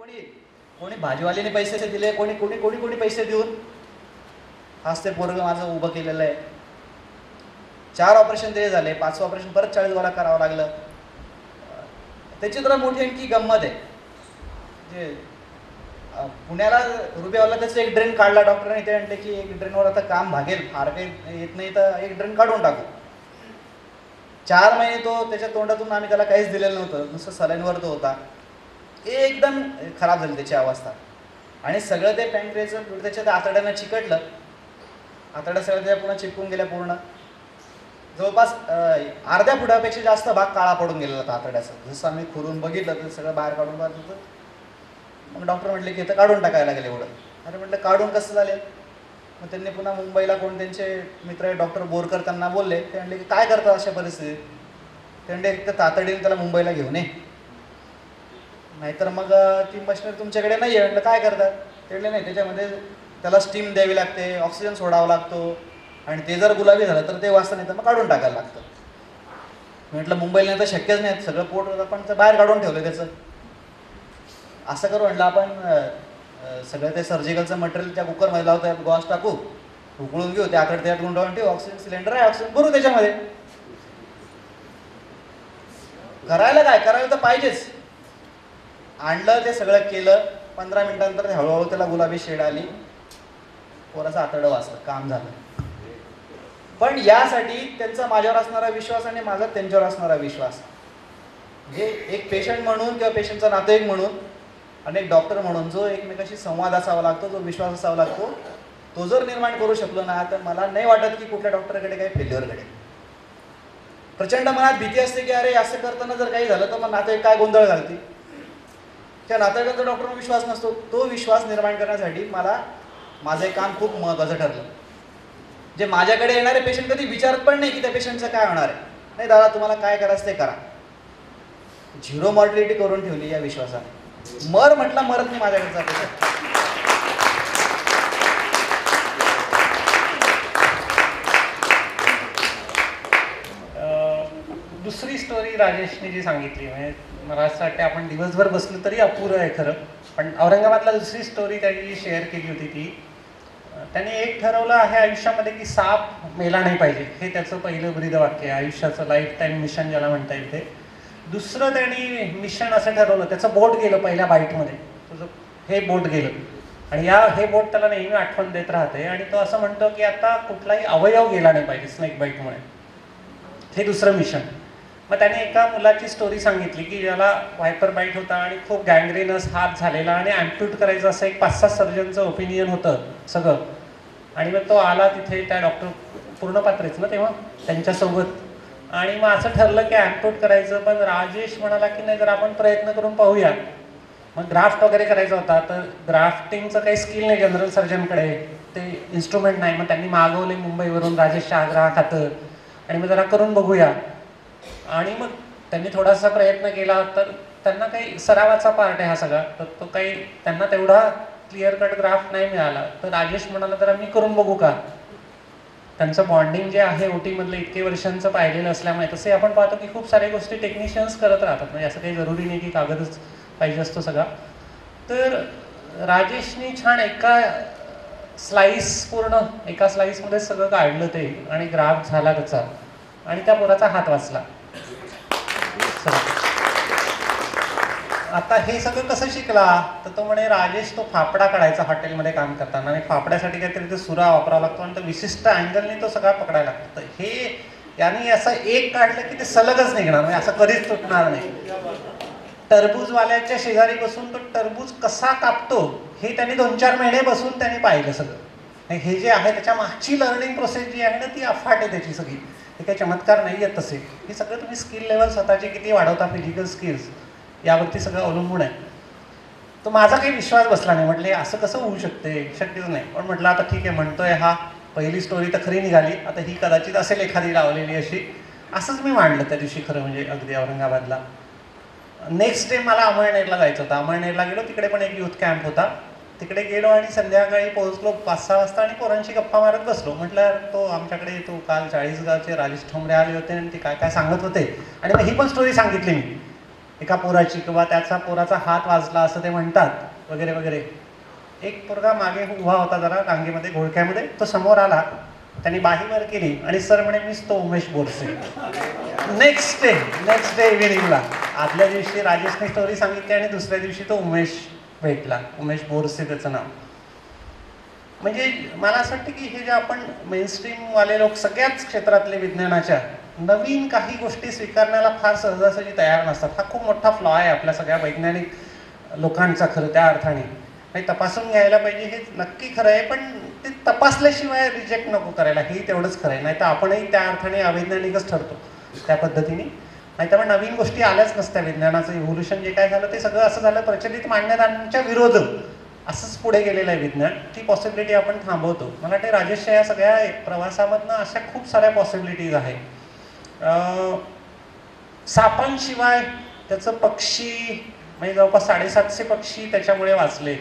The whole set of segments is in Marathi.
कोणी कोणी भाजीवाल्याने पैसे दिले, कोणी कोणी कोणी कोणी पैसे देऊन आज ते पोरग माझं उभं केलेलं आहे. 4 ऑपरेशन ते झाले, 5वं ऑपरेशन परत 40 गोळा करावं लागलं. त्याची तर मोठी आणखी गंमत आहे. म्हणजे पुण्याला रुबियावाला त्याचं एक ड्रेन काढला डॉक्टरांनी. ते म्हणले की एक ड्रेनवर आता काम भागेल, फार काही येत नाही तर एक ड्रेन काढून टाकू. 4 महिने तो त्याच्या तोंडातून आम्ही त्याला काहीच दिलेलं नव्हतं, नुसतं सलाईनवर तो होता. एकदम खराब झाली त्याची अवस्था. आणि सगळं ते पॅनक्रियाचं त्याच्या त्या आतड्यानं चिकटलं. आतड्या सगळ्या त्या पुन्हा चिपकून गेल्या पूर्ण. जवळपास अर्ध्या फुटापेक्षा जास्त भाग काळा पडून गेलेला होता आतड्याचा. जसं आम्ही खुरून बघितलं तर सगळं बाहेर काढून पाहत होतं. मग डॉक्टर म्हटले की इथं काढून टाकायला लागेल एवढं. अरे म्हटलं काढून कसं झालं. मग त्यांनी पुन्हा मुंबईला कोण त्यांचे मित्र डॉक्टर बोरकर त्यांना बोलले. ते म्हणले की काय करतात अशा परिस्थितीत. ते म्हणले एक तर तातडीने त्याला मुंबईला घेऊन ये, नाहीतर मग ती मशिनरी तुमच्याकडे नाही आहे. म्हटलं काय करतात. ते म्हणले नाही, त्याच्यामध्ये त्याला स्टीम द्यावी लागते, ऑक्सिजन सोडावा लागतो, आणि ते जर गुलाबी झालं तर ते वाचता नाही तर मग काढून टाकायला लागतं. म्हटलं मुंबईला नाही तर शक्यच नाही, सगळं पोट आपण बाहेर काढून ठेवलं त्याचं. असं करू म्हटलं आपण सगळं ते सर्जिकलचं मटेरियल त्या कुकरमध्ये लावतो, गॉस टाकू, उकळून घेऊ, त्या आकडे त्यात गुंडाळून ठेवू, ऑक्सिजन सिलेंडर आहे, ऑक्सिजन भरू त्याच्यामध्ये. करायला काय, करायला तर पाहिजेच. आणलं ते सगळं केलं. 15 मिनिटांनंतर हळूहळू त्याला गुलाबी शेड आली, पोराचं आतडं वाचलं, काम झालं. पण यासाठी त्यांचा माझ्यावर असणारा विश्वास आणि माझा त्यांच्यावर असणारा विश्वास, म्हणजे एक पेशंट म्हणून किंवा पेशंटचा नातेवाईक म्हणून आणि एक डॉक्टर म्हणून जो एकमेकाशी संवाद असावा लागतो, जो विश्वास असावा लागतो, तो जर निर्माण करू शकलो ना तर मला नाही वाटत की कुठल्या डॉक्टरकडे काही फेल्युअर घडेल. प्रचंड मनात भीती असते की अरे असं करताना जर काही झालं तर मग नातेवाईक काय गोंधळ घालतील. त्या नातेवाईकांचा डॉक्टरवर विश्वास नसतो. तो विश्वास निर्माण करण्यासाठी मला माझं एक काम खूप महत्त्वाचं ठरलं. जे माझ्याकडे येणारे पेशंट कधी विचारत पण नाही की त्या पेशंटचं काय होणार आहे. नाही दादा, तुम्हाला काय करायचं ते करा. 0 मॉर्टिलिटी करून ठेवली या विश्वासाने. मर म्हटला मरत नाही माझ्याकडचा पेशंट. दुसरी स्टोरी राजेशने जी सांगितली, म्हणजे मला असं वाटतं आपण दिवसभर बसलो तरी अपुरं आहे खरं. पण औरंगाबादला दुसरी स्टोरी त्यांनी शेअर केली होती ती, त्याने एक ठरवलं आहे आयुष्यामध्ये की साप मेला नाही पाहिजे. हे त्याचं पहिलं ब्रीदवाक्य आहे, आयुष्याचं लाईफ टाईम मिशन ज्याला म्हणता येईल ते. दुसरं त्यांनी मिशन असं ठरवलं, त्याचं बोट गेलं पहिल्या बाईटमध्ये, तुझं हे बोट गेलं, आणि हे बोट त्याला नेहमी आठवण देत राहते. आणि तो असं म्हणतो की आता कुठलाही अवयव गेला नाही पाहिजे स्नेक बाईटमुळे. हे दुसरं मिशन. मग त्याने एका मुलाची स्टोरी सांगितली की ज्याला व्हायपर बाईट होता आणि खूप गँग्रेनस हात झालेला आणि ॲम्प्यूट करायचं असं एक 5-6 सर्जनचं ओपिनियन होतं सगळं. आणि मग तो आला तिथे, त्या डॉक्टर पूर्ण पात्रेच ना तेव्हा त्यांच्यासोबत, आणि मग असं ठरलं की ॲम्प्यूट करायचं. पण राजेश म्हणाला की नाही, जर आपण प्रयत्न करून पाहूया. मग ग्राफ्ट वगैरे करायचा होता, तर ग्राफ्टिंगचं काही स्किल नाही जनरल सर्जनकडे, ते इन्स्ट्रुमेंट नाही. मग त्यांनी मागवले मुंबईवरून राजेशच्या आग्रहा खातर, आणि मग जरा करून बघूया. आणि मग त्यांनी थोडासा प्रयत्न केला, तर त्यांना काही सरावाचा पार्ट आहे हा सगळा, तर तो काही त्यांना तेवढा क्लिअर कट ग्राफ्ट नाही मिळाला. तर राजेश म्हणाला तर आम्ही करून बघू का. त्यांचं बॉन्डिंग जे आहे ओटीमधलं इतके वर्षांचं पाहिलेलं असल्यामुळे, तसे आपण पाहतो की खूप साऱ्या गोष्टी टेक्निशियन्स करत राहतात, म्हणजे असं काही जरुरी नाही की कागदच पाहिजे असतो सगळा. तर राजेशनी छान एका स्लाईसमध्ये सगळं काढलं ते, आणि ग्राफ्ट झाला त्याचा, आणि त्या पोराचा हात वाचला. आता हे सगळं कसं शिकला, तर तो म्हणे राजेश तो फापडा काढायचा हॉटेलमध्ये काम करताना, आणि फापड्यासाठी काहीतरी ते सुरा वापरावा लागतो, आणि तो विशिष्ट अँगलने तो सगळा पकडायला लागतो. तर हे याने असं एक काढलं की ते सलगच निघणार, म्हणजे असं कधीच तुटणार नाही. टरबूजवाल्याच्या शेजारी बसून तो टरबूज कसा कापतो हे त्यांनी 2-4 महिने बसून त्यांनी पाहिलं सगळं. हे जे आहे त्याच्या मागची लर्निंग प्रोसेस जी आहे ना, ती अफाट आहे त्याची सगळी. हे काही चमत्कार नाही आहेत तसे. हे सगळं तुम्ही स्किल लेवल स्वतःचे किती वाढवता, फिजिकल स्किल्स, यावरती सगळं अवलंबून आहे. तो माझा काही विश्वास बसला नाही. म्हटले असं कसं होऊ शकते, शक्यच नाही. पण म्हटलं आता ठीक आहे, म्हणतोय हा, पहिली स्टोरी तर खरी निघाली, आता ही कदाचित असेल एखादी लावलेली अशी. असंच मी मांडलं त्या दिवशी खरं म्हणजे अगदी औरंगाबादला. नेक्स्ट डे मला अमळनेरला जायचं होतं. अमळनेरला गेलो, तिकडे पण एक यूथ कॅम्प होता. तिकडे गेलो आणि संध्याकाळी पोहोचलो 5-6 वाजता, आणि पोरांशी गप्पा मारत बसलो. म्हटलं तो आमच्याकडे तो काल 40 गावचे राजेश ठोंबरे आले होते, आणि ते काय काय सांगत होते, आणि मग ही पण स्टोरी सांगितली मी. एका पोराची किंवा त्याचा पोराचा हात वाजला असं ते म्हणतात वगैरे वगैरे. एक पोरगा मागे उभा होता जरा रांगेमध्ये घोळक्यामध्ये, तो समोर आला, त्यांनी बाही वर केली आणि सर म्हणे मीच तो उमेश बोरसे. नेक्स्ट डे इव्हिनिंगला आदल्या दिवशी राजेशने स्टोरी सांगितली आणि दुसऱ्या दिवशी तो उमेश भेटला, उमेश बोरसे त्याचं नाव. म्हणजे मला असं वाटतं की हे जे आपण मेनस्ट्रीमवाले लोक सगळ्याच क्षेत्रातले विज्ञानाच्या नवीन काही गोष्टी स्वीकारण्याला फार सहजासहजी तयार नसतात. हा खूप मोठा फ्लॉ आहे आपल्या सगळ्या वैज्ञानिक लोकांचा खरं त्या अर्थाने. नाही, तपासून घ्यायला पाहिजे हे नक्की खरं आहे, पण ते तपासल्याशिवाय रिजेक्ट नको करायला, हेही तेवढंच खरं आहे. नाही तर आपणही त्या अर्थाने अवैज्ञानिकच ठरतो त्या पद्धतीने. नाही तर मग नवीन गोष्टी आल्याच नसत्या. विज्ञानाचं इव्होल्युशन जे काय झालं ते सगळं असं झालं प्रचलित मान्यतांच्या विरोध असंच पुढे गेलेलं आहे विज्ञान. ती पॉसिबिलिटी आपण थांबवतो. मला वाटते राजेशच्या या सगळ्या प्रवासामधनं अशा खूप साऱ्या पॉसिबिलिटीज आहेत. सापांशिवाय त्याचं पक्षी म्हणजे जवळपास 750 पक्षी त्याच्यामुळे वाचले.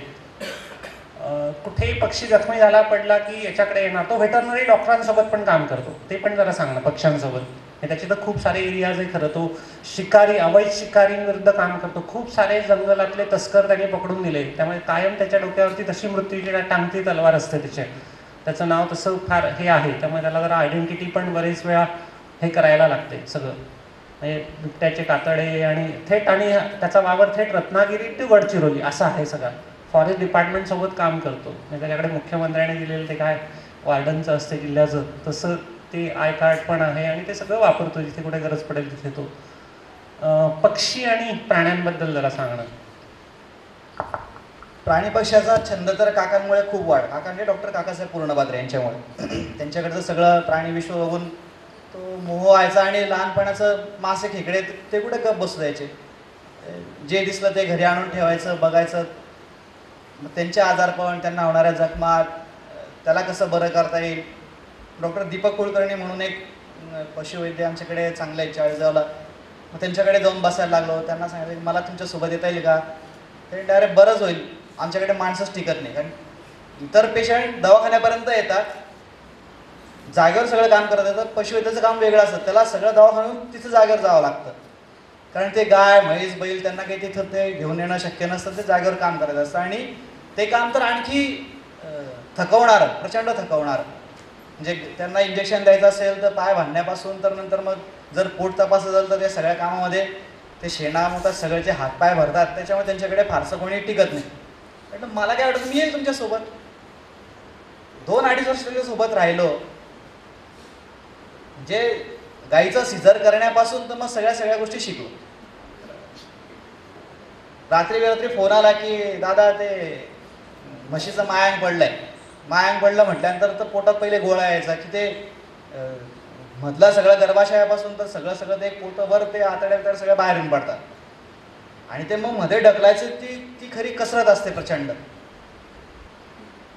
कुठेही पक्षी जखमी झाला पडला की याच्याकडे येणार. तो व्हेटरनरी डॉक्टरांसोबत पण काम करतो, ते पण जरा सांगणं पक्ष्यांसोबत. त्याचे तर खूप सारे एरियाज आहे खरं. तो शिकारी, अवैध शिकारींविरुद्ध काम करतो. खूप सारे जंगलातले तस्कर त्याने पकडून दिले, त्यामुळे कायम त्याच्या डोक्यावरती तशी मृत्यूची टांगती तलवार असते त्याचं नाव तसं फार हे आहे. त्यामुळे त्याला जरा आयडेंटिटी पण बरेच वेळा हे करायला लागते सगळं. म्हणजे बिबट्याचे कातडे आणि थेट, आणि त्याचा वावर थेट रत्नागिरी टू गडचिरोली असा आहे सगळा. फॉरेस्ट डिपार्टमेंटसोबत काम करतो. म्हणजे त्याच्याकडे मुख्यमंत्र्यांनी दिलेलं ते काय वार्डनचं असते जिल्ह्याचं, तसं ते आय कार्ड पण आहे आणि ते सगळं वापरतो जिथे कुठे गरज पडेल तिथे तो. पक्षी आणि प्राण्यांबद्दल जरा सांगणं. प्राणी पक्ष्याचा छंद तर काकांमुळे खूप वाढ. काकांचे डॉक्टर काकासाहेब पूर्णबाद्रे यांच्यामुळे. त्यांच्याकडचं सगळं प्राणी विश्व बघून तो मोह व्हायचा आणि लहानपणाचं मासे खेकडे ते कुठे गप बसू द्यायचे. जे दिसलं ते घरी आणून ठेवायचं, बघायचं. मग त्यांचे आजारपण, त्यांना होणाऱ्या जखमा, त्याला कसं बरं करता येईल. डॉक्टर दीपक कुलकर्णी म्हणून एक पशुवैद्य आमच्याकडे चांगले आहेत चाळीसगावला. मग त्यांच्याकडे जाऊन बसायला लागलो. त्यांना सांगितलं की मला तुमच्यासोबत येता येईल का. ते डायरेक्ट बरंच होईल, आमच्याकडे माणसंच टिकत नाही. कारण इतर पेशंट दवाखान्यापर्यंत येतात, जागेवर सगळं काम करत येतात. पशुवैद्याचं काम वेगळं असतं, त्याला सगळं दवाखान्यातून तिथं जागेवर जावं लागतं. कारण ते गाय, म्हैस, बैल त्यांना काही तिथं ते घेऊन येणं शक्य नसतं. ते जागेवर काम करायचं असतं आणि ते काम तर आणखी थकवणारं, प्रचंड थकवणारं. म्हणजे त्यांना इंजेक्शन द्यायचं असेल तर पाय बांधण्यापासून तर नंतर मग जर पोट तपासत असेल तर त्या सगळ्या कामामध्ये ते शेणामुतात सगळ्याचे हातपाय भरतात. त्याच्यामुळे त्यांच्याकडे फारसं कोणी टिकत नाही. पण मला काय वाटतं, मी येईल तुमच्यासोबत. 2-2.5 वर्ष तुमच्यासोबत राहिलो. जे गाईचं सिझर करण्यापासून तर मग सगळ्या गोष्टी शिकलो. रात्री बेरात्री फोन आला की दादा ते म्हशीचं मायांग पडलंय. मायांग पडलं म्हटल्यानंतर तर पोटात पहिले गोळा यायचा की ते मधलं सगळं गर्भाशयापासून तर सगळं ते पोटभर ते आतड्यात सगळ्या बाहेर येऊन पडतात. आणि ते मग मध्ये ढकलायचं, ती खरी कसरत असते प्रचंड.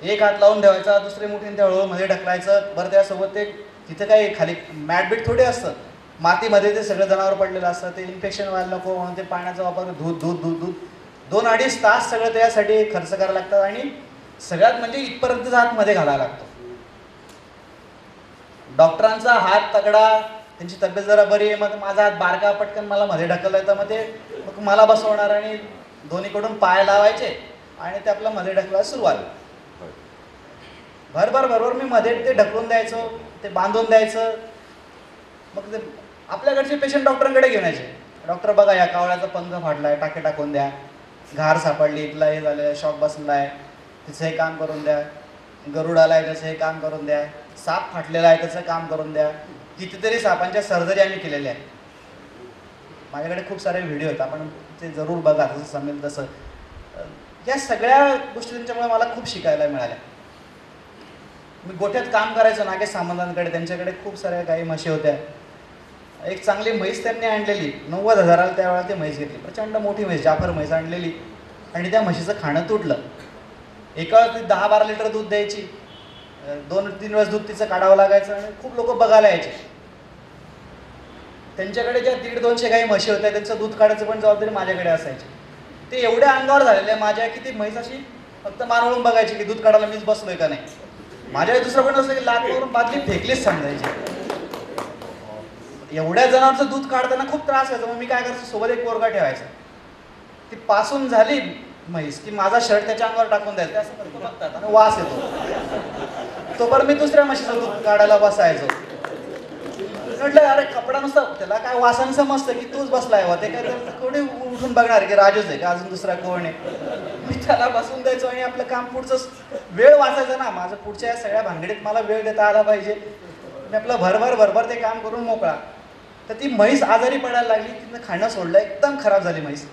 एक हात लावून ठेवायचा, दुसरे मुठीने ते हळूहळू मध्ये ढकलायचं. बरं त्यासोबत ते तिथे काही खाली मॅटबीट थोडे असतं, मातीमध्ये ते सगळं जनावर पडलेलं असतं. ते इन्फेक्शन व्हायला नको म्हणून ते पाण्याचा वापर, दूध 2-2.5 तास सगळं त्यासाठी खर्च करायला लागतात. आणि सगळ्यात म्हणजे इथपर्यंतचा हात मध्ये घालायला लागतो. डॉक्टरांचा हात तगडा, त्यांची तब्येत जरा बरी आहे, मग माझा हात बारका, पटकन मला मध्ये ढकलला तर मग मला बसवणार आणि दोन्हीकडून पाय लावायचे आणि ते आपलं मध्ये ढकलायला सुरुवात. बरोबर मी मध्ये ते ढकलून द्यायचो, ते बांधून द्यायचं. मग ते आपल्याकडचे पेशंट डॉक्टरांकडे घेऊन यायचे. डॉक्टर बघा या कावळ्याचा पंख फाडलाय, टाके टाकून द्या. घार सापडली, इथला हे झालं, शॉक बसलाय, तिचं हे काम करून द्या. गरुड आलाय, त्याचं हे काम करून द्या. साप फाटलेला आहे, त्याचं काम करून द्या. कितीतरी सापांच्या सर्जरी आम्ही केलेल्या आहेत. माझ्याकडे खूप सारे व्हिडिओ आहेत, आपण ते जरूर बघा जसं जमेल तसं. या सगळ्या गोष्टी त्यांच्यामुळे मला खूप शिकायला मिळाल्या. मी गोठ्यात काम करायचो नागेश सामंतांकडे. त्यांच्याकडे खूप साऱ्या गाई म्हशी होत्या. एक चांगली म्हैस त्यांनी आणलेली, 90,000ला त्यावेळेला ती म्हैस घेतली. प्रचंड मोठी म्हैस, जाफर म्हैस आणलेली. आणि त्या म्हशीचं खाणं तुटलं. एका ती 10-12 लिटर दूध द्यायची. 2-3 वेळेस दूध तिचं काढावं लागायचं आणि खूप लोक बघायला यायचे. त्यांच्याकडे ज्या 150-200 गाई म्हशी होत्या त्यांचं दूध काढायचं पण जबाबदारी माझ्याकडे असायची. ते एवढ्या अंगावर झालेले माझ्या की ती म्हैस अशी फक्त मान वळून बघायची की दूध काढायला मीच बसलोय का नाही. माझ्याकडे दुसरं पण असं की लात वरून बादली फेकलीच समजायची. एवढ्या जणांचं दूध काढताना खूप त्रास व्हायचा. मग मी काय करायचो, सोबत एक पोरगा ठेवायचा. ती पासून झाली म्हैस की माझा शर्ट त्याच्या अंगावर टाकून द्यायचं, ते असं करतो बघतात आणि वास येतो. तोपर्यंत मी दुसऱ्या म्हशीचं दूध काढायला बसायचो. म्हटलं अरे कपडा नुसता, त्याला काय वासानं समजतं की तूच बसलाय वा, ते काय तर कोणी उठून बघणार की राजूच आहे का अजून दुसरा कोण आहे. मी त्याला बसून द्यायचो आणि आपलं काम पुढचं वेळ वाचायचं ना. माझं पुढच्या या सगळ्या भानगडीत मला वेळ देता आला पाहिजे. मी आपलं भरभर ते काम करून मोकळा. तर ती म्हैस आजारी पडायला लागली, तिनं खाणं सोडलं, एकदम खराब झाली म्हैस.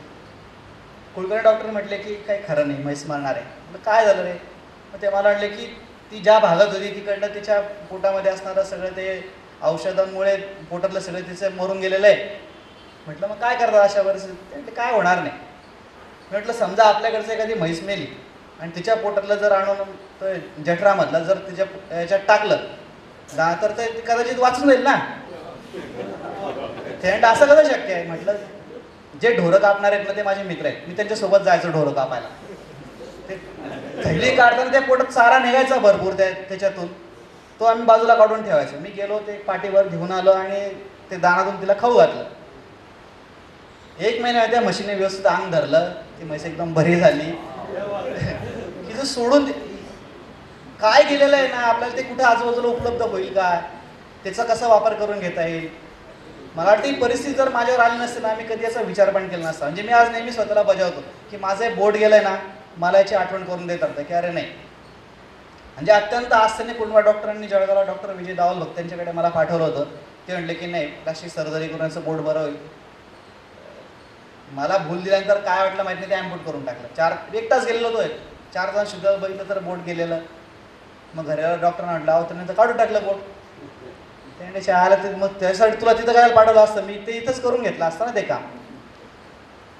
कुलकर्णी डॉक्टर म्हटले की काही खरं नाही, म्हैस मरणार आहे. म्हटलं काय झालं रे. मग ते मला म्हटले की ती ज्या भागात होती तिकडनं तिच्या पोटामध्ये असणारं सगळं ते औषधांमुळे पोटातलं सगळं तिचं मरून गेलेलं आहे. म्हटलं मग काय करतात अशा परिस्थितीत. ते काय होणार नाही. म्हटलं समजा आपल्याकडचं एखादी म्हैस मेली आणि तिच्या पोटातलं जर आणून जठरामधलं जर तिच्या याच्यात टाकलं तर ते कदाचित वाचून जाईल ना. ते असं कसं शक्य आहे. म्हटलं जे ढोरं कापणार आहेत ना ते माझे मित्र आहेत, मी त्यांच्यासोबत जायचो ढोरं कापायला. ते थैली काढताना त्या पोटात चारा निघायचा भरपूर त्याच्यातून, तो आम्ही बाजूला काढून ठेवायचो. मी गेलो ते पाठीवर घेऊन आलो आणि ते दानातून तिला खाऊ घातलं. 1 महिना त्या म्हशीने व्यवस्थित अंग धरलं, ती म्हैस एकदम बरी झाली. तिचं सोडून काय गेलेलं आहे ना आपल्याला, ते कुठे आजूबाजूला उपलब्ध होईल का, त्याचा कसा वापर करून घेता येईल. मला वाटतं ही परिस्थिती जर माझ्यावर आली नसते ना, मी कधी याचा विचार पण केला नसता. म्हणजे मी आज नेहमी स्वतःला बजावतो की माझं हे बोट गेलंय ना, मला याची आठवण करून देत होतं की अरे नाही. म्हणजे अत्यंत आस्थेने कुटुंबा डॉक्टरांनी जळगावला डॉक्टर विजय दावल भक्त यांच्याकडे मला पाठवलं होतं. ते म्हटले की नाही प्लास्टिक सर्जरी करून याचं बोट बरं होईल. मला भूल दिल्यानंतर काय वाटलं माहिती नाही, ते ॲम्पूट करून टाकलं. 1 तास गेलेलो होतो. 4 तास शुद्ध बघितलं तर बोट गेलेलं. मग घराला डॉक्टरांना म्हटलं अहो त्यानंतर काढून टाकलं बोट. त्याने शाळेला ते मग त्यासाठी तुला तिथं करायला पाठवलं असतं, मी ते इथंच करून घेतलं असतं ना ते काम.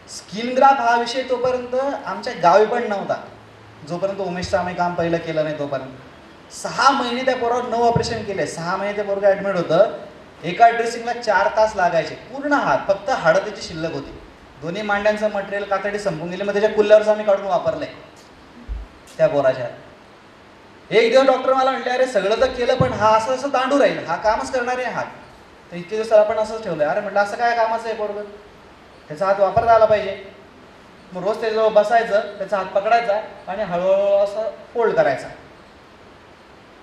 स्किन ग्राफ हा विषय तोपर्यंत आमच्या गावी पण नव्हता, जोपर्यंत उमेशचं आम्ही काम पहिलं केलं नाही तोपर्यंत. 6 महिने त्या पोरावर 9 ऑपरेशन केले. 6 महिने त्या पोरगा ॲडमिट होतं. एका ड्रेसिंगला 4 तास लागायचे. पूर्ण हात, फक्त हाडं त्याची शिल्लक होती. दोन्ही मांड्यांचं मटेरियल कातडी संपून गेले. मग त्याच्या कुल्ल्यावरच आम्ही काढून वापरलंय त्या पोराच्या. एक दिवस डॉक्टर मला म्हटले अरे सगळं तर केलं पण हा असं असं दांडू राहील, हा कामच करणार आहे हात. तर इतके दिवस आपण असंच ठेवलंय. अरे म्हटलं असं काय कामाचं आहे पोरगं, त्याचा हात वापरता आला पाहिजे. मग रोज त्याच्याजवळ बसायचं, त्याचा हात पकडायचा आणि हळूहळू असं फोल्ड करायचा.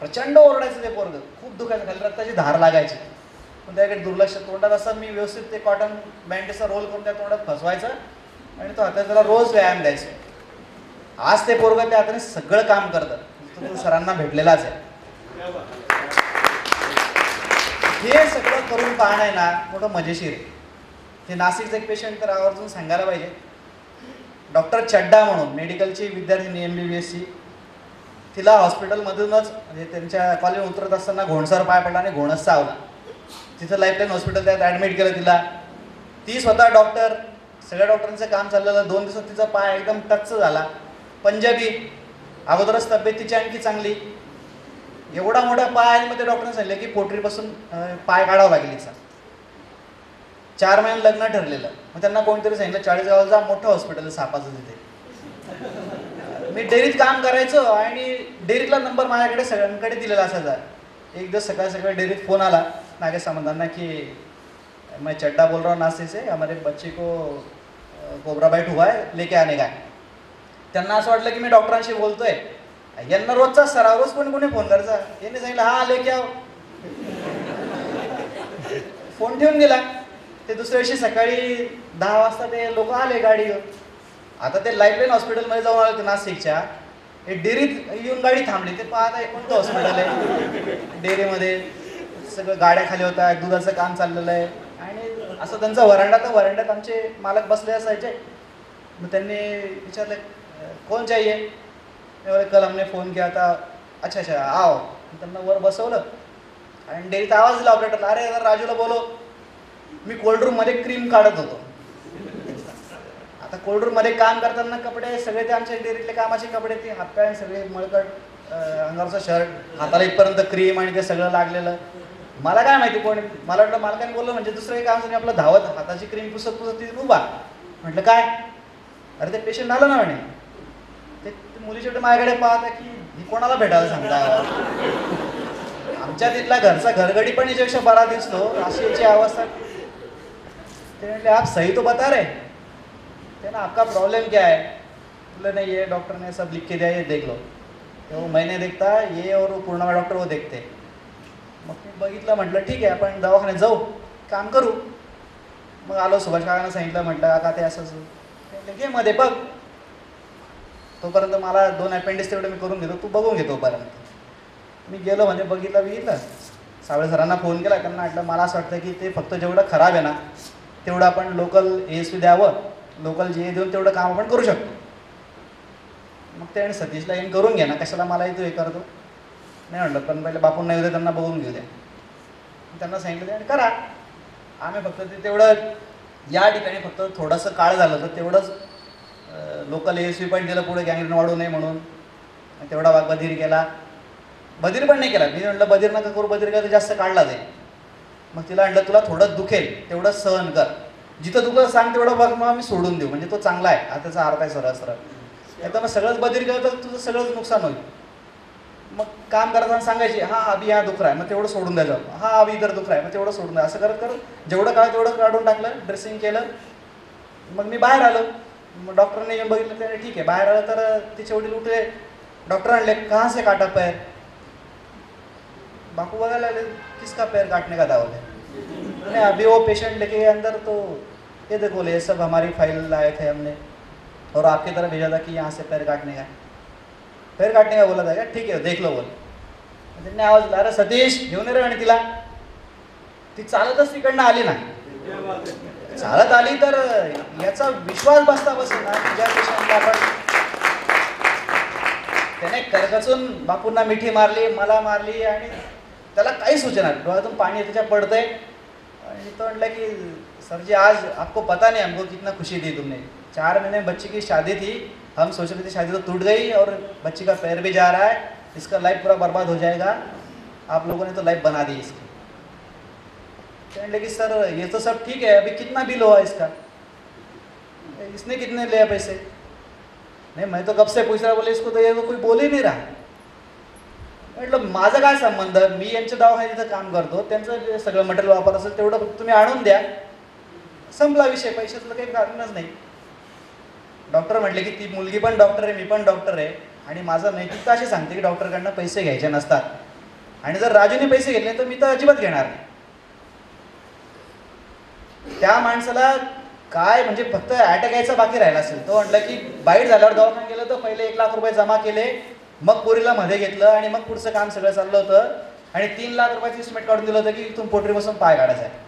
प्रचंड ओरडायचं ते पोरगं, खूप दुखायचं, खाली रक्ताची धार लागायची. पण त्याकडे दुर्लक्ष. तोंडात असं मी व्यवस्थित ते कॉटन बँडेजचा रोल करून त्या तोंडात फसवायचं आणि तो हातात त्याला रोज व्यायाम द्यायचं. आज ते पोरगं त्या हाताने सगळं काम करतं. तो सरांना भेटलेलाच आहे. हे सगळं करून पाहणं आहे ना मोठं मजेशीर आहे. हे नाशिकचं एक पेशंट तर आवर्जून सांगायला पाहिजे. डॉक्टर चड्डा म्हणून मेडिकलची विद्यार्थिनी MBBSची, तिला हॉस्पिटलमधूनच म्हणजे त्यांच्या कॉलेज उतरत असताना घोणसार पाय पडला आणि घोणस चावला. तिथं लाईफलाईन हॉस्पिटल त्यात ॲडमिट केलं तिला. ती स्वतः डॉक्टर, सगळ्या डॉक्टरांचं काम चाललेलं. 2 दिवसात तिचा पाय एकदम टच झाला. पंजाबी, अगोदरच तब्येत तिची आणखी चांगली. एवढा मोठा पाय आणि मग ते डॉक्टरांनी सांगितलं की पोटरीपासून पाय काढावा लागेल तिचा. 4 महिन्यात लग्न ठरलेलं. मग त्यांना कोणतरी सांगितलं 40 गावाला जा, मोठं हॉस्पिटल सापाचं तिथे. मी डेअरीत काम करायचो आणि डेअरीतला नंबर माझ्याकडे सगळ्यांकडे दिलेला असायचा. एक दिवस सकाळी डेअरीत फोन आला नागेश सामंतांना की मैं चड्डा बोल रहा हूँ नासिक से, हमारे बच्चे को कोबरा बाइट हुआ है, लेके आने का है. त्यांना असं वाटलं की मी डॉक्टरांशी बोलतोय. यांना रोजचा सराव, रोज कोणी फोन करायचा. यांनी सांगितलं हा लेके आओ. फोन ठेवून दिला. ते दुसऱ्या दिवशी सकाळी 10 वाजता ते लोक आले गाडीवर. आता ते लाईफलाईन हॉस्पिटलमध्ये जाऊन आले ते नाशिकच्या. हे डेअरीत येऊन गाडी थांबली. ते पाहता कोणतं हॉस्पिटल आहे. डेअरीमध्ये सगळं गाड्या खाली होत्या, दुधाचं काम चाललेलं आहे आणि असं त्यांचा वरांडा. तर वरांड्यात आमचे मालक बसले असायचे. मग त्यांनी विचारलं कौन चाहिए. कल हमने फोन किया था, अच्छा आओ. त्यांना वर बसवलं आणि डेअरीत आवाज दिला ऑपरेटरला, अरे राजूला बोलो. मी कोल्ड रूममध्ये क्रीम काढत होतो. आता कोल्ड रूममध्ये काम करताना कपडे सगळे ते आमच्या डेअरीतले कामाचे कपडे, ते हातपाय सगळे मळकट, अंगावरचा शर्ट, हाताला इथपर्यंत क्रीम आणि ते सगळं लागलेलं. मला काय माहिती कोण. मला वाटलं मालकाने बोललं म्हणजे दुसरं काम नाही, आपलं धावत हाताची क्रीम पुसत तिथे उभा. म्हटलं काय, अरे ते पेशंट आलं ना म्हणे. ते मुली शेवटी माझ्याकडे पाहता की ही कोणाला भेटायला सांगता. आमच्या तिथला घरचा घरगडी पण याच्यापेक्षा बरा दिसतो, अशी याची अवस्था. ते म्हटले आप सही तो बता रे. कहना आपका प्रॉब्लम क्या है? बोले नहीं ये डॉक्टर ने सब लिख के दिया, ये देख लो. तो वो मैंने देखता ये और पूर्ण डॉक्टर वो देखते. मग मी बघितलं, म्हटलं ठीक आहे आपण दवाखान्यात जाऊ, काम करू. मग आलो सुभाष काकांना सांगितलं, म्हटलं काका ते असं घे मध्ये बघ, तोपर्यंत मला 2 अपेंडिक्स तेवढे मी करून घेतो, तू बघून घेतो तोपर्यंत. मी गेलो म्हणजे बघितलं. सावळे सरांना फोन केला, त्यांना म्हटलं मला असं वाटतं की ते फक्त जेवढं खराब आहे ना तेवढं आपण लोकल ASP द्यावं, लोकल GA देऊन तेवढं काम आपण करू शकतो. मग ते आणि सतीशला येऊन करून घ्या ना, कशाला मला तू हे करतो. नाही म्हटलं पण पहिले बापूंना येऊ दे, त्यांना बघून घेऊ द्या. त्यांना सांगितलं आणि करा. आम्ही फक्त ते तेवढं या ठिकाणी फक्त थोडंसं काळ झालं तर तेवढंच लोकल ASP पण दिलं पुढे गँग्रीन वाढू नये म्हणून. तेवढा भाग बधीर केला. बधीर पण नाही केला. मी म्हटलं बधीर नका करू, बधीर केलं तर जास्त काढला जाईल. मग तिला म्हटलं तुला थोडं दुखेल तेवढं सहन कर, जिथं तुला सांग तेवढं बघ, मग आम्ही सोडून देऊ, म्हणजे तो चांगला आहे. आता त्याचा अर्थ आहे सरळ सरळ. नाही तर मग सगळंच बधीर केलं तर तुझं सगळंच नुकसान होईल. मग काम करताना सांगायची हा अभि हा दुखरा आहे, मग तेवढं सोडून द्यायचं. हा अभि इतर दुखरा आहे, मग तेवढं सोडून द्या. असं करत करत जेवढं काळ तेवढं काढून टाकलं, ड्रेसिंग केलं. मग मी बाहेर आलो. मग डॉक्टरने येऊन बघितलं, त्याने ठीक आहे. बाहेर आलं तर तिचे वडील उठले. डॉक्टर आणले, कहाँ से काटा पैर? बापू बघायला लागले, किसका पैर काटने का दावा है? नहीं अभी वो पेशेंट लेके गए अंदर, तो ये देखो ये सब हमारी फाइल लाए थे हमने और आपकी तरफ भेजा था कि यहाँ से पैर काटने का बोला था क्या? ठीक है देख लो बोल. त्यांनी आवाज दिला, अरे सतीश घेऊन रे. आणि तिला ती चालतच तिकडनं आली ना. चालत आली तर याचा विश्वास बसता बसेल ना, ज्या पेशंटला आपण. त्याने करकचून बापूंना मिठी मारली, मला मारली आणि त्याला काही सूचना, डोळ्यातून पाणी त्याच्या पडतंय. आणि तो म्हटलं की सर जी आज आपको पता नहीं हमको कितना खुशी दी तुमने. 4 महीने बच्ची की शादी थी, हम सोच रहे थे शादी तो टूट गई और बच्ची का पैर भी जा रहा है, इसका लाइफ पूरा बर्बाद हो जाएगा, आप लोगों ने तो लाइफ बना दी इसकी. कहने लगी सर ये तो सब ठीक है, अभी कितना बिल हुआ इसका? इसने कितने लिया पैसे? नहीं मैं तो कब से पूछ रहा. बोले इसको तो ये तो कोई बोल ही नहीं रहा. म्हटलं माझा काय संबंध, मी यांच्या दवाखान्यात इथं काम करतो, त्यांचं जे सगळं मटेरियल वापर असेल तेवढं फक्त तुम्ही आणून द्या, संपला विषय, पैशाचं काही कारणच नाही. डॉक्टर म्हटले की ती मुलगी पण डॉक्टर आहे, मी पण डॉक्टर आहे, आणि माझं नैतिकता अशी सांगते की डॉक्टरकडनं पैसे घ्यायचे नसतात. आणि जर राजूने पैसे घेतले तर मी तर अजिबात घेणार नाही. त्या माणसाला काय म्हणजे फक्त अटॅक यायचा बाकी राहिला असेल. तो म्हटलं की बाईट झाल्यावर दवाखान्यात गेलं तर पहिले 1 लाख रुपये जमा केले, मग पोरीला मध्ये घेतलं आणि मग पुढचं काम सगळं चाललं होतं. आणि 3 लाख रुपयाची इस्टिमेट काढून दिलं होतं की इथून पोटरी बसून पाय काढायचा आहे.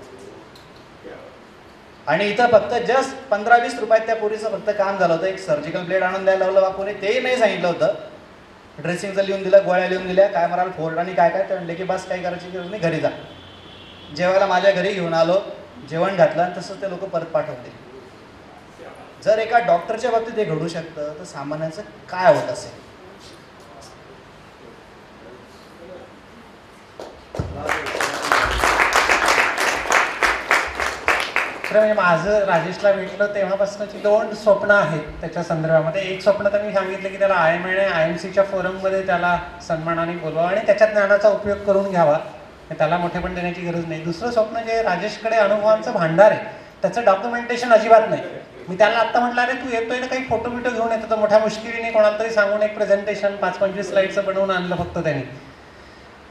आणि इथं फक्त जस्ट 15-20 रुपयात त्या पोरीचं फक्त काम झालं होतं. एक सर्जिकल ब्लेड आणून द्यायला लावलं बापूने, तेही नाही सांगितलं होतं. ड्रेसिंगचं लिहून दिलं, गोळ्या लिहून दिल्या, काय माराल फोल्ड आणि काय काय. ते म्हणले की बस काही करायची गरज नाही, घरी जा. जेवायला माझ्या घरी घेऊन आलो, जेवण घातलं आणि तसंच ते लोक परत पाठवले. जर एका डॉक्टरच्या बाबतीत हे घडू शकतं तर सामान्यांचं काय होत असेल. तर म्हणजे माझं राजेशला भेटलं तेव्हापासूनची 2 स्वप्न आहेत त्याच्या संदर्भामध्ये. एक स्वप्न तर मी सांगितलं की त्याला IM आणि IMCच्या फोरममध्ये त्याला सन्मानाने बोलवा आणि त्याच्या ज्ञानाचा उपयोग करून घ्यावा, त्याला मोठेपण देण्याची गरज नाही. दुसरं स्वप्न जे राजेशकडे अनुभवांचं भांडार आहे, त्याचं डॉक्युमेंटेशन अजिबात नाही. मी त्याला आत्ता म्हटलं अरे तू येतोय ना, काही फोटो बिटो घेऊन येतो. तर मोठ्या मुश्किलीने कोणाला तरी सांगून एक प्रेझेंटेशन 5-25 स्लाईडचं बनवून आणलं फक्त त्यांनी.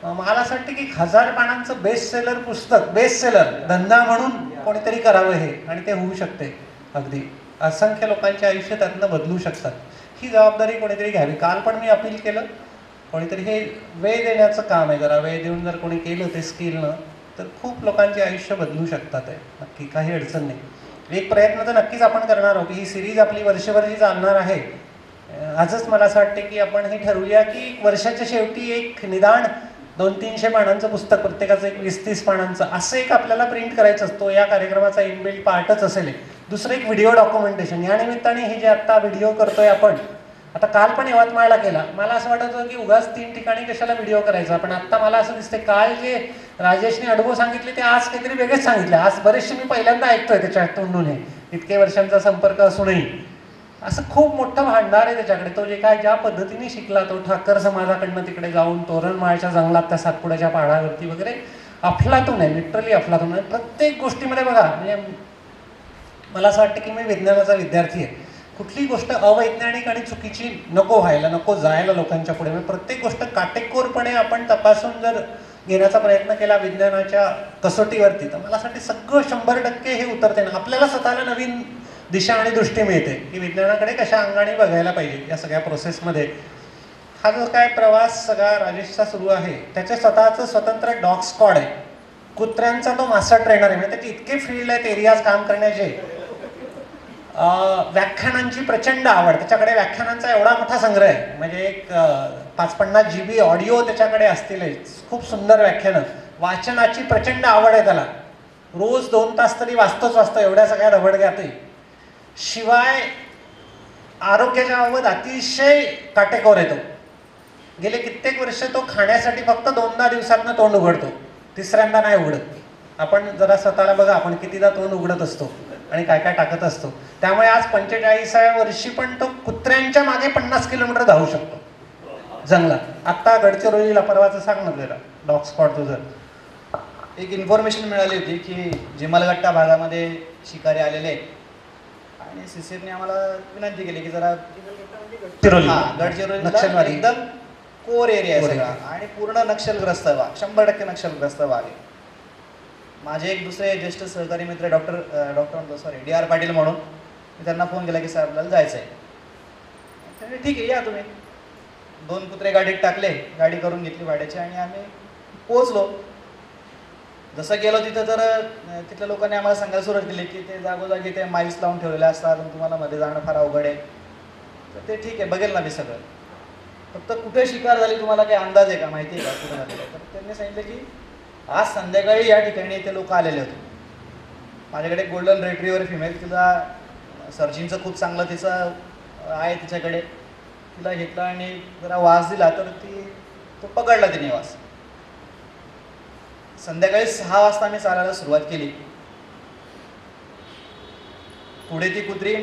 मला असं वाटतं की 1000 पानांचं बेस्ट सेलर पुस्तक, बेस्ट सेलर धंदा म्हणून कोणीतरी करावं हे, आणि ते होऊ शकते. अगदी असंख्य लोकांचे आयुष्य त्यातनं बदलू शकतात. ही जबाबदारी कोणीतरी घ्यावी. काल पण मी अपील केलं, कोणीतरी हे वेळ देण्याचं काम आहे. जरा वेळ देऊन जर कोणी केलं ते स्किलनं तर खूप लोकांचे आयुष्य बदलू शकतात. आहे नक्की, काही अडचण नाही. एक प्रयत्न तर नक्कीच आपण करणार आहोत. ही सिरीज आपली वर्षभर जी चालणार आहे, आजच मला असं वाटते की आपण हे ठरवूया की वर्षाच्या शेवटी एक निदान 200-300 पानांचं पुस्तक, प्रत्येकाचं एक 20-30 पानांचं असं एक आपल्याला प्रिंट करायचं असतो. या कार्यक्रमाचा इनबिल्ट पार्टच असेल. दुसरं एक व्हिडिओ डॉक्युमेंटेशन. या निमित्ताने हे जे आता व्हिडिओ करतोय आपण, आता काल पण यवतमाळला केला. मला असं वाटत होतं की उगाच 3 ठिकाणी कशाला व्हिडिओ करायचा, पण आता मला असं दिसतंय काल जे राजेशने अनुभव सांगितले ते आज काहीतरी वेगळेच सांगितले. आज बरेचसे मी पहिल्यांदा ऐकतोय त्याच्या तोंडून, हे इतके वर्षांचा संपर्क असूनही. असं खूप मोठं भांडार आहे त्याच्याकडे. तो जे काय ज्या पद्धतीने शिकला, तो ठाकर समाजाकडनं तिकडे जाऊन तोरणमाळच्या जंगलात त्या सातपुड्याच्या पहाडावरती वगैरे, अफलातून आहे, लिटरली अफलातून आहे प्रत्येक गोष्टीमध्ये. बघा म्हणजे मला असं वाटतं की मी विज्ञानाचा विद्यार्थी आहे. कुठली गोष्ट अवैज्ञानिक आणि चुकीची नको व्हायला, नको जायला लोकांच्या पुढे. म्हणजे प्रत्येक गोष्ट काटेकोरपणे आपण तपासून जर घेण्याचा प्रयत्न केला विज्ञानाच्या कसोटीवरती, तर मला असं वाटतं सगळं 100% हे उतरते ना. आपल्याला स्वतःला नवीन दिशा आणि दृष्टी मिळते की विज्ञानाकडे कशा अंगाने बघायला पाहिजे या सगळ्या प्रोसेसमध्ये. हा जो काय प्रवास सगळा राजेशचा सुरू आहे, त्याचं स्वतःचं स्वतंत्र डॉग स्क्वॉड आहे. कुत्र्यांचा तो मास्टर ट्रेनर आहे. म्हणजे त्याचे इतके फील्ड आहेत, एरियाज काम करण्याचे. व्याख्यानांची प्रचंड आवड, त्याच्याकडे व्याख्यानांचा एवढा मोठा संग्रह आहे. म्हणजे एक 550 GB ऑडिओ त्याच्याकडे असतीलच. खूप सुंदर व्याख्यानं. वाचनाची प्रचंड आवड आहे त्याला. रोज 2 तास तरी वाचतो एवढ्या सगळ्या धबडग्यातही. शिवाय आरोग्याच्या बाबत अतिशय काटेकोर येतो. गेले कित्येक वर्ष तो खाण्यासाठी फक्त 2दा दिवसातनं तोंड उघडतो, तिसऱ्यांदा नाही उघडत. आपण जरा स्वतःला बघा, आपण कितीदा तोंड उघडत असतो आणि काय काय टाकत असतो. त्यामुळे आज 45व्या वर्षी पण तो कुत्र्यांच्या मागे 50 किलोमीटर धावू शकतो जंगलात. आत्ता गडचिरोलीला परवाचं सांग ना जरा डॉग स्पॉट तुझं. एक इन्फॉर्मेशन मिळाली होती की जिमलगट्टा भागामध्ये शिकारी आलेले आहेत आणि CCFने आम्हाला विनंती केली की जरा गडचिरोली नक्षलवादी एकदम कोर एरिया आहे सगळा आणि पूर्ण नक्षलग्रस्त भाग, 100% नक्षलग्रस्त भाग आहे. माझे एक दुसरे ज्येष्ठ सहकारी मित्र डॉक्टर DR पाटील म्हणून, मी त्यांना फोन केला की साहेब आपल्याला जायचं आहे. त्यामुळे ठीक आहे या तुम्ही. 2 कुत्रे गाडीत टाकले, गाडी करून घेतली भाड्याची आणि आम्ही पोहोचलो. जसं गेलो तिथं तर तिथल्या लोकांनी आम्हाला सांगायला सुरुवात केली की ते जागोजागी ते माईल्स लावून ठेवलेले असतात आणि तुम्हाला मध्ये जाणं फार अवघड आहे. तर ते ठीक आहे, बघेल ना मी सगळं. फक्त कुठे शिकार झाली तुम्हाला काही अंदाज आहे का, माहिती आहे का कुठे झालेलं आहे? तर त्यांनी सांगितलं की आज संध्याकाळी या ठिकाणी ते लोक आलेले होते. माझ्याकडे गोल्डन रेट्रीवर फिमेल, तिला सर्चिंगचं खूप चांगलं तिचं आहे तिच्याकडे. तिला घेतला आणि जरा वास दिला तर तो पकडला तिने वास. संध्याकाळी 6 वाजता आम्ही चालायला सुरुवात केली. पुढे ती कुत्री,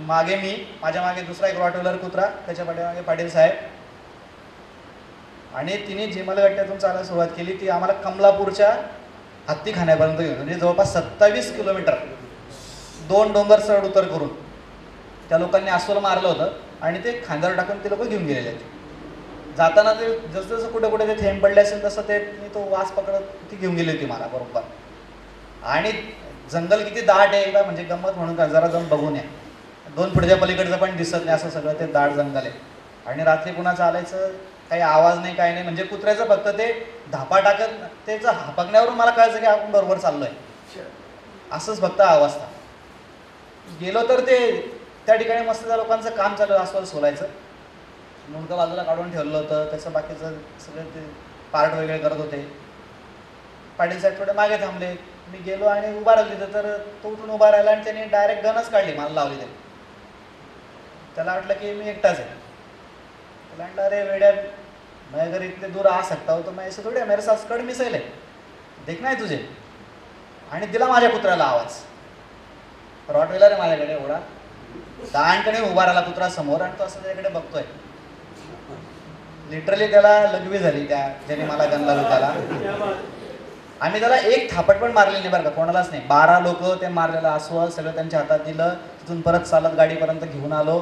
मागे मी, माझ्या मागे दुसरा एक रॉटव्हेलर कुत्रा, त्याच्या पाठीमागे पाटील साहेब. आणि तिने जिमलगट्ट्यातून चालायला सुरुवात केली. ती आम्हाला कमलापूरच्या हत्तीखान्यापर्यंत घेऊन, म्हणजे जवळपास 27 किलोमीटर 2 डोंगर चढ उतर करून त्या लोकांनी अस्वल मारलं होतं आणि ते खांद्यावर टाकून ते लोक घेऊन गेलेले आहेत. जाताना ते जसं जसं कुठे कुठे ते थेंब पडले असेल तसं ते तो वास पकडत ती घेऊन गेली होती मला बरोबर. आणि जंगल किती दाट आहे एकदा म्हणजे गंमत म्हणून का जरा जाऊन बघून या. 2 फुटाच्या पलीकडचं पण दिसत नाही असं सगळं ते दाट जंगल आहे. आणि रात्री पुन्हा चालायचं, काही आवाज नाही काही नाही. म्हणजे कुत्र्याचं फक्त ते धापा टाकत त्याचं हापकण्यावरून मला कळायचं की आपण बरोबर चाललोय, असंच फक्त अवस्था. गेलो तर ते त्या ठिकाणी मस्त त्या लोकांचं काम चालू अस्वल सोलायचं. मुंडकं बाजूला काढून ठेवलं होतं, त्याचं बाकीचं सगळे ते पार्ट वगैरे करत होते. पाटील साहेब थोडे मागे थांबले. मी गेलो आणि उभा राहिलो तिथं, तर तो उठून उभा राहिला आणि त्याने डायरेक्ट गनच काढली मला लावली. त्याला वाटलं की मी एकटाच आहे. त्याला म्हटलं अरे वेड्या, मैं अगर इतने दूर आ सकता हूँ तो मैं ऐसे थोड़ी मेरे साथ स्कर्ट मिसाईल आहे, देखना आहे तुझे. आणि दिला माझ्या कुत्र्याला आवाज. रॉटव्हेलर आहे माझ्याकडे एवढा, दाणकडे उभा राहिला कुत्रा समोर आणि तो असं त्याच्याकडे बघतोय. लिटरली त्याला लघवी झाली त्या ज्याने मला गन लावलं त्याला. आम्ही त्याला एक थापट पण मारलेली नाही बरं का, कोणालाच नाही. 12 लोक ते मारलेलं अस्वल सगळं त्यांच्या हातात दिलं. तिथून परत चालत गाडीपर्यंत घेऊन आलो.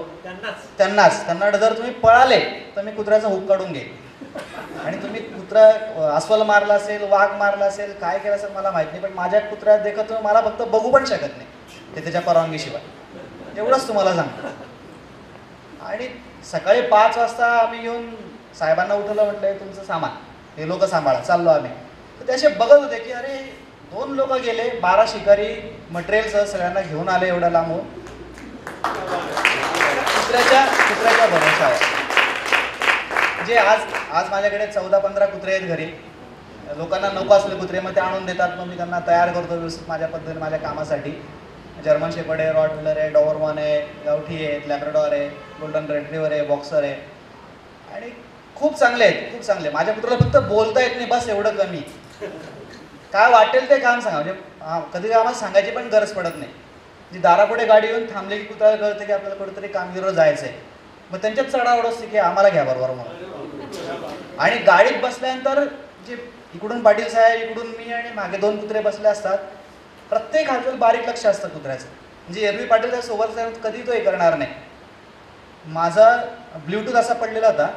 त्यांना जर तुम्ही पळाले तर मी कुत्र्याचा हुक काढून घेईन. आणि तुम्ही कुत्रा अस्वल मारला असेल, वाघ मारला असेल, काय केलं असेल मला माहित नाही, पण माझ्या कुत्र्यात देखत तुम्ही मला फक्त बघू पण शकत नाही ते त्याच्या परवानगीशिवाय. एवढंच तुम्हाला सांगतो. आणि सकाळी 5 वाजता आम्ही येऊन साहेबांना उठवलं, म्हटलं तुमचं सामान हे लोक सांभाळा. चाललो आम्ही. तर ते असे बघत होते की अरे 2 लोक गेले, 12 शिकारी मटेरियलसह सगळ्यांना घेऊन आले एवढ्या लांबून कुत्र्याच्या भरोशावर. जे आज माझ्याकडे 14-15 कुत्रे आहेत घरी. लोकांना नको असले कुत्रे मग ते आणून देतात, मग मी त्यांना तयार करतो व्यवस्थित माझ्या पद्धतीने माझ्या कामासाठी. जर्मन शेपर्ड आहे, रॉटव्हेलर आहे, डॉबरमॅन आहे, गावठी आहे, लॅब्राडॉर आहे, गोल्डन रेट्रीव्हर आहे, बॉक्सर आहे. आणि खूप चांगले आहेत, खूप चांगले. माझ्या कुत्र्याला फक्त बोलता येत नाही बस, एवढं कमी. काय वाटेल ते काम सांगा, म्हणजे कधी आम्हाला सांगायची पण गरज पडत नाही. जी दारापुढे गाडी येऊन थांबली की कुत्र्याला कळतं की आपल्याला कुठेतरी कामगिरीवर जायचं आहे, मग त्यांच्यात चढावड असते की आम्हाला घ्या बरोबर म्हणून. आणि गाडीत बसल्यानंतर जे इकडून पाटील साहेब, इकडून मी आणि मागे 2 कुत्रे बसले असतात, प्रत्येक हालचाल बारीक लक्ष असतं कुत्र्याचं. म्हणजे एरवी पाटील सोबत कधी तो हे करणार नाही. माझा ब्ल्यूटूथ असा पडलेला होता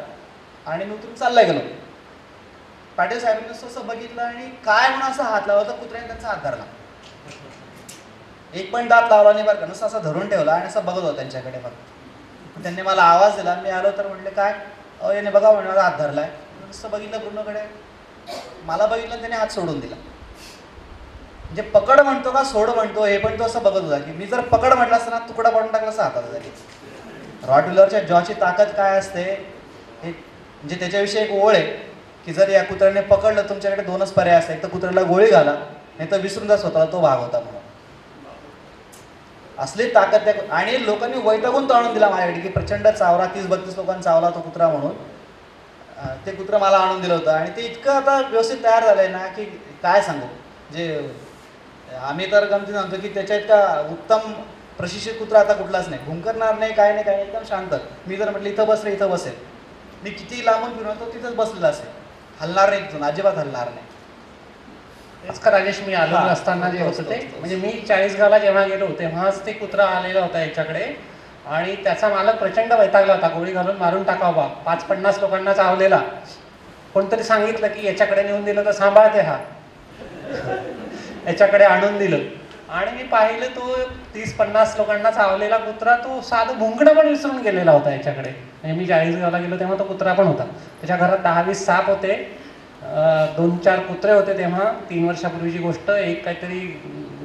आणि मी उतरून चालला गेलो. पाटील साहेबांनी असं बघितलं आणि काय म्हणून असा हात लावला तर कुत्र्याने त्यांचा हात धरला. एक पण दात लावला नाही बरं का, नुसतं असं धरून ठेवला आणि असं बघत होता त्यांच्याकडे फक्त. त्यांनी मला आवाज दिला, मी आलो तर म्हटले काय याने बघा म्हणे माझा हात धरलाय. नुसतं बघितलं पूर्णकडे, मला बघितलं त्याने हात सोडून दिला. म्हणजे पकड म्हणतो का सोड म्हणतो हे पण तो असं बघत होता की मी जर पकड म्हटलं असतं ना तुकडा पाडून टाकला असं हाताचा जागी. रॉटविलरच्या जॉची ताकद काय असते हे म्हणजे त्याच्याविषयी एक ओळ आहे की जर या कुत्र्याने पकडलं तुमच्याकडे दोनच पर्याय असतात, एक तर कुत्र्याला गोळी घाला नाही तर विसरून जा स्वतःला तो भाग होता म्हणून. असली ताकद त्या आणि लोकांनी वैतागून तो आणून दिला माझ्याकडे की प्रचंड चावला, 30-32 लोकांना चावला तो कुत्रा म्हणून. ते कुत्रं मला आणून दिलं होतं आणि ते इतकं आता व्यवस्थित तयार झालं आहे ना की काय सांगू. म्हणजे आम्ही तर गमती सांगतो की त्याच्या इतका उत्तम प्रशिक्षित कुत्रा आता कुठलाच नाही. भुंकरणार नाही, काय नाही, काय नाही, एकदम शांत. मी जर म्हटलं इथं बस रे इथं बसेल, मी किती लांबून फिरवतो तो तिथंच बसलेला असेल, हलणार नाही तिथून, अजिबात हलणार नाही. तेच का राजेश, मी आलो असताना जे होतं ते म्हणजे मी 40गावला जेव्हा गेलो तेव्हाच ते कुत्रा आलेला होता याच्याकडे आणि त्याचा मालक प्रचंड वैतागला होता, गोळी घालून मारून टाकावा. 50-50 लोकांना चावलेला. कोणतरी सांगितलं की याच्याकडे नेऊन दिलं तर सांभाळते हा, याच्याकडे आणून दिलं आणि मी पाहिलं तो 30-50 लोकांना चावलेला कुत्रा तो साधं भुंकणं पण विसरून गेलेला होता याच्याकडे. म्हणजे मी 40गावला गेलो तेव्हा तो कुत्रा पण होता. त्याच्या घरात 10-20 साप होते, 2-4 कुत्रे होते तेव्हा, 3 वर्षापूर्वीची गोष्ट. एक काहीतरी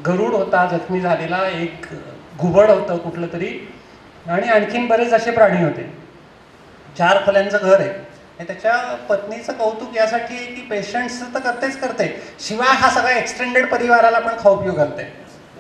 गरुड होता जखमी झालेला, एक घुबड होतं कुठलं तरी आणि आणखीन बरेच असे प्राणी होते. 4 खोल्यांचं घर आहे. त्याच्या पत्नीचं कौतुक यासाठी आहे की पेशंट्स तर करतेच करते, शिवाय हा सगळा एक्सटेंडेड परिवाराला पण खाऊ पिऊ करते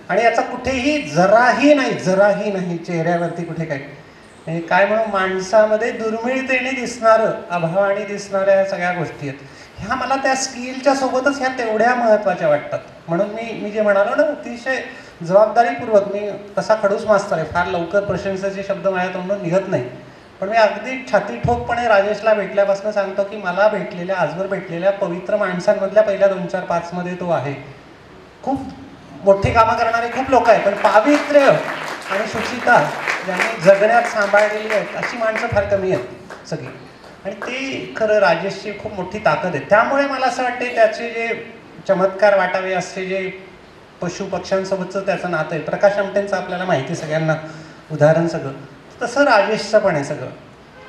आणि याचा कुठेही जराही नाही चेहऱ्यावरती कुठे काही काय म्हणून माणसामध्ये दुर्मिळतेने दिसणारं, अभावाने दिसणाऱ्या ह्या सगळ्या गोष्टी आहेत. ह्या मला त्या स्किलच्या सोबतच ह्या तेवढ्या महत्त्वाच्या वाटतात. म्हणून मी जे म्हणालो ना, अतिशय जबाबदारीपूर्वक, मी तसा खडूस मास्तर आहे, फार लवकर प्रशंसेचे शब्द माझ्या तोंडून निघत नाही, पण मी अगदी छाती ठोकपणे राजेशला भेटल्यापासून सांगतो की मला भेटलेल्या, आजवर भेटलेल्या पवित्र माणसांमधल्या पहिल्या 2-4-5 मध्ये तो आहे. खूप मोठी कामं करणारे खूप लोक आहेत, पण पावित्र्य आणि शुचिता ज्यांनी जगण्यात सांभाळलेली आहेत अशी माणसं फार कमी आहेत सगळी. आणि ते खरं राजेशची खूप मोठी ताकद आहे. त्यामुळे मला असं वाटते त्याचे जे चमत्कार वाटावे असे जे पशु पक्ष्यांसोबतचं त्याचं नातं आहे, प्रकाश आमटेंचं आपल्याला माहिती सगळ्यांना उदाहरण सगळं, तसं राजेशचं पण आहे सगळं.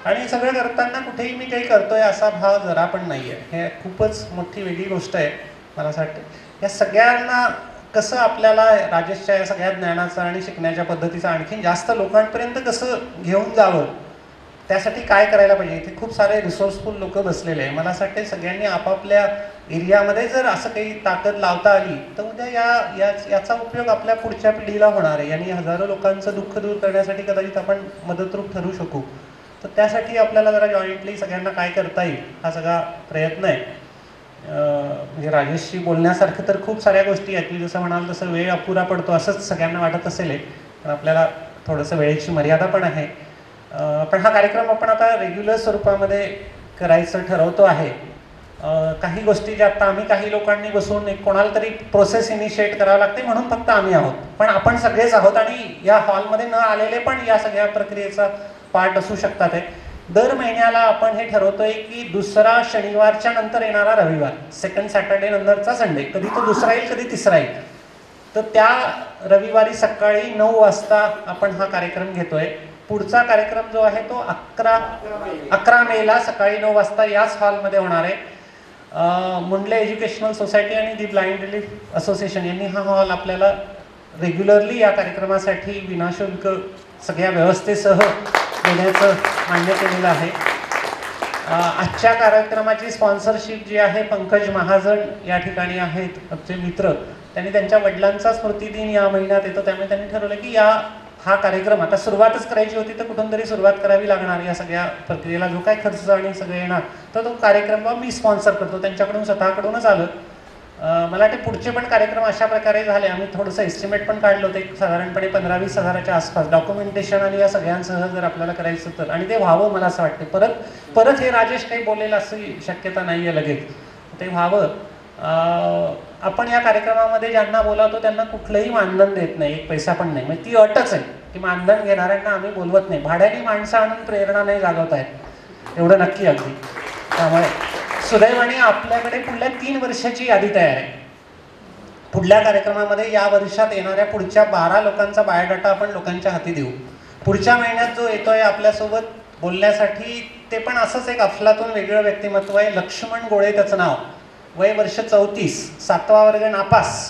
आणि सगळं करताना कुठेही मी काही करतोय असा भाव जरा पण नाही आहे. हे खूपच मोठी वेगळी गोष्ट आहे मला असं वाटतं. या सगळ्यांना कसं आपल्याला राजेशच्या या सगळ्या ज्ञानाचं आणि शिकण्याच्या पद्धतीचं आणखीन जास्त लोकांपर्यंत कसं घेऊन जावं, त्यासाठी काय करायला पाहिजे. इथे खूप सारे रिसोर्सफुल लोक बसलेले आहे. मला असं वाटतं सगळ्यांनी आपापल्या एरियामध्ये जर असं काही ताकद लावता आली तर उद्या याचा उपयोग आपल्या पुढच्या पिढीला होणार आहे. यांनी हजारो लोकांचं दुःख दूर करण्यासाठी कदाचित आपण मदतरूप ठरू शकू. तर त्यासाठी आपल्याला जरा जॉईंटली सगळ्यांना काय करता येईल हा सगळा प्रयत्न आहे. म्हणजे राजेशशी बोलण्यासारखं तर खूप साऱ्या गोष्टी आहेत. मी जसं म्हणाल तसं वेळ अपुरा पडतो असंच सगळ्यांना वाटत असेल, पण आपल्याला थोडंसं वेळेची मर्यादा पण आहे. पण हा कार्यक्रम आपण आता रेग्युलर स्वरूपामध्ये करायचं ठरवतो आहे. काही गोष्टी ज्या आता आम्ही काही लोकांनी बसून एक कोणाला तरी प्रोसेस इनिशिएट करावं लागते म्हणून फक्त आम्ही आहोत, पण आपण सगळेच आहोत आणि या हॉलमध्ये न आलेले पण या सगळ्या प्रक्रियेचा पार्ट असू शकतात. दर महिन्याला आपण हे ठरवतोय की दुसरा शनिवारच्या नंतर येणारा रविवार, सेकंड सॅटर्डे नंतरचा संडे, कधी तो दुसरा येईल कधी तिसरा येईल, तर त्या रविवारी सकाळी 9 वाजता आपण हा कार्यक्रम घेतोय. पुढचा कार्यक्रम जो आहे तो 11 मेला सकाळी 9 वाजता याच हॉलमध्ये होणार आहे. मुंडले एज्युकेशनल सोसायटी आणि दी ब्लाइंड रिलीफ असोसिएशन यांनी हा हॉल आपल्याला रेग्युलरली या कार्यक्रमासाठी विनाशुल्क सगळ्या व्यवस्थेसह देण्याचं मान्य केलेलं आहे. आजच्या कार्यक्रमाची स्पॉन्सरशिप जी आहे पंकज महाजन या ठिकाणी आहेत आमचे मित्र, त्यांनी त्यांच्या वडिलांचा स्मृती दिन या महिन्यात येतो, त्यामुळे त्यांनी ठरवलं की हा कार्यक्रम आता सुरुवातच करायची होती तर कुठून तरी सुरुवात करावी लागणार. या सगळ्या प्रक्रियेला जो काय खर्च आणि सगळे येणार तर तो कार्यक्रम मी स्पॉन्सर करतो, त्यांच्याकडून स्वतःकडूनच आलं. मला वाटते पुढचे पण कार्यक्रम अशा प्रकारे झाले. आम्ही थोडंसं एस्टिमेट पण काढलं होतं, एक साधारणपणे 15-20 हजाराच्या आसपास डॉक्युमेंटेशन आणि या सगळ्यांसह जर आपल्याला करायचं तर, आणि ते व्हावं मला असं वाटते. परत हे राजेश काही बोलेल अशी शक्यता नाही आहे लगेच, ते व्हावं आपण या कार्यक्रमामध्ये ज्यांना बोलावतो त्यांना कुठलंही मानधन देत नाही, एक पैसा पण नाही. म्हणजे ती अटच आहे की मानधन घेणाऱ्यांना आम्ही बोलवत नाही. भाड्याने माणसं आणून प्रेरणा नाही जागवत आहेत, एवढं नक्की अगदी. त्यामुळे सुदैवाने आपल्याकडे पुढल्या 3 वर्षाची यादी तयार आहे. पुढल्या कार्यक्रमामध्ये या वर्षात येणाऱ्या पुढच्या 12 लोकांचा बायोडाटा आपण लोकांच्या हाती देऊ. पुढच्या महिन्यात जो येतोय आपल्यासोबत बोलण्यासाठी, ते पण असंच एक अफलातून वेगळं व्यक्तिमत्व आहे. लक्ष्मण गोळे त्याचं नाव, वय वर्ष 34, 7वा वर्ग नापास.